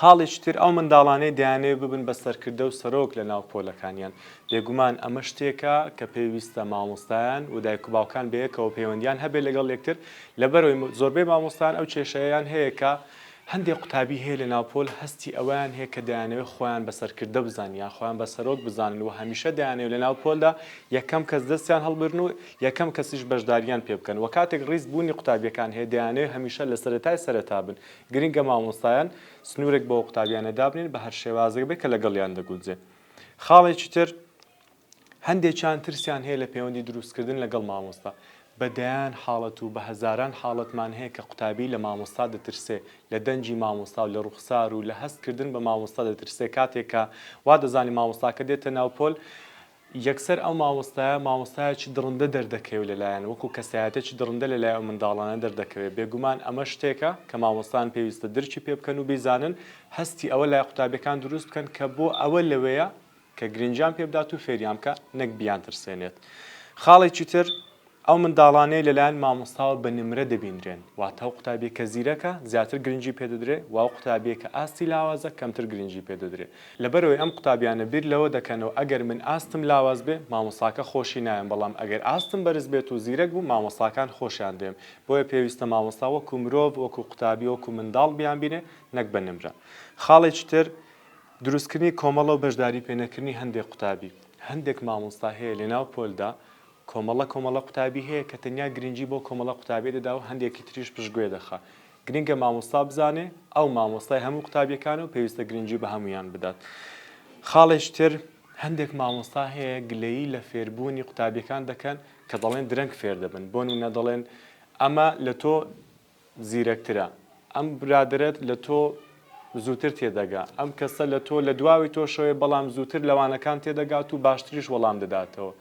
خاڵێکی تر ئەو منداڵانەی دەیانێت ببن بە سەرکردە و سەرۆک لە ناو پۆلەکانیان بێگومان ئەمە شتێکە کە پێویستە مامۆستایان و دایک و باوکان بەیەکەوە پەیوەندیان هەبێت لەگەڵ یەکتر لەبەرەوەی زۆربەی مامۆستایان ئەو کێشەیان هەیە کە هەندێک قوتابی هەیە لە ناوپۆل هەستی ئەویان هەیە کە دەیانەوێت خۆیان بە سەرکردە بزانیان خۆیان بە سەرۆک بزانن و هەمیشە دەیانەوێت لە ناوپۆلدا یەکەم کەس دەستیان هەڵبرن و یەکەم کەسیش بەشداریان پێ بکەن و کاتێک ڕیز بوونی قوتابیەکان هەیە دەیانەوێت هەمیشە لە سەرەتای سەرەتا بن گرنگە مامۆستایان سنوورێک بۆ قوتابیانە دابنین بە هەر شێوازێک بێت کە لەگەڵیان دەگونجێت. خاڵێکی تر هەندێکیان ترسیان هەیە لە پەیوەندی دروستکردن لەگەڵ مامۆستا بەدەیان حاڵەت و بە هەزاران حاڵەتمان هەیە کە قوتابی لە مامۆستا دەترسێ لە دەنجی مامۆستا و لە ڕوخسار و لە هەستکردن بە مامۆستا دەترسێ کاتێکە وا دەزانی مامۆستاکە دێتە ناوپۆل یەکسەر ئەو مامۆستایەکی دڕندە دەردەکەوێت لەلایەن وەکو کەسایەتێکی دڕندە لەلای ئەو منداڵانە دەردەکەوێت بێگومان ئەمە شتێکە کە مامۆستان پێویستە درکی پێ بکەن و بیزانن هەستی ئەوە لای قوتابیەکان دروست بکەن کە بۆ ئەوە لەوەیە کە گرنجیان پێ بدات و فێریان بکە نەک بیان ترسێنێت. خاڵێکی تر ئەو منداڵانەی لەلایەن مامۆستاوە بە نمرە دەبینرێن واتە ئەو قوتابی کە زیرەکە زیاتر گرنگی پێدەدرێت و ئەو قوتابیە کە ئاستی لاوازە کەمتر گرنگی پێدەدرێت لەبەرەوەی ئەم قوتابیانە بیر لەوە دەکەنەوە ئەگەر من ئاستم لاواز بێ مامۆستاکە خۆشی نایەن بەڵام ئەگەر ئاستم بەرز بێت و زیرەک بوو مامۆستاکان خۆشیان دێم بۆیە پێویستە مامۆستا وەکو مرۆڤ وەکو قوتابی وەکو منداڵ بیان بینێ نەک بە نمرە. خاڵێکی تر دروستکردنی کۆمەڵە و بەشداری پێنەکردنی هەندێک قوتابی هەندێک مامۆستا هەیە لەناو پۆلدا کۆمەڵە قوتابی هەیە کە تەنیا گرنگی بۆ کۆمەڵە قوتابی دەدا و هەندێکی تریش پشتگوێ دەخا گرنگە مامۆستا بزانێ ئەو مامۆستای هەموو قوتابیەکان و پێویستە گرنگی بە هەمویان بدات. خاڵێکی تر هەندێک مامۆستا هەیە گلەیی لە فێربوونی قوتابیەکان دەکەن کە دەڵێن درەنگ فێر دەبن بۆ نمونە دەڵێن ئەمە لە تۆ زیرەکترە ئەم برادرت لە تۆ زووتر تێدەگا ئەم کەسە لە تۆ لە دواوی تۆ شەوێ بەڵام زووتر لەوانەکان تێدەگات و باشتریش وەڵام دەداتەوە.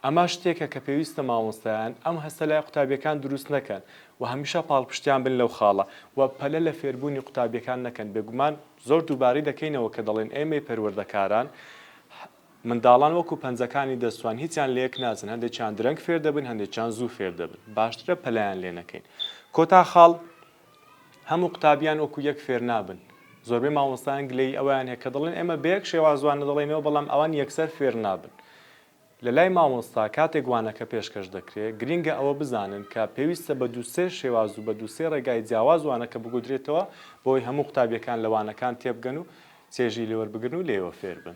ئەمە شتێکە کە پێویستە مامۆستایان ئەم هەستە لای قوتابیەکان دروست نەکەن و هەمیشە پاڵپشتیان بن لەو خاڵە و پەلە لە فێربوونی قوتابیەکان نەکەن بێگومان زۆر دووباری دەکەینەوە کە دەڵێن ئێمەی پەروەردەکاران منداڵان وەکو پەنجەکانی دەستوان هیچیان لە یەک نازن هەندێکیان درەنگ فێر دەبن هەندێکیان زوو فێر دەبن باشترە پەلەیان لێ نەکەین. کۆتا خاڵ هەموو قوتابیان وەکو یەک فێر نابن زۆربەی مامۆستایان گلەی ئەویان هەیە کە دەڵێن ئێمە بەیەک شێوازوانە دەڵێنەوە بەڵام ئەوان یەکسەر فێر نابن. لە لای مامۆستا کاتێک وانەکە پێشکەش دەکرێت گرنگە ئەوە بزانن کە پێویستە بە دووسێ شێواز و بە دووسێ ڕێگای جیاواز وانەکە بگودرێتەوە بۆی هەموو قوتابیەکان لەوانەکان تێبگەن و چێژی لێوەربگرن و لێوە فێر بن.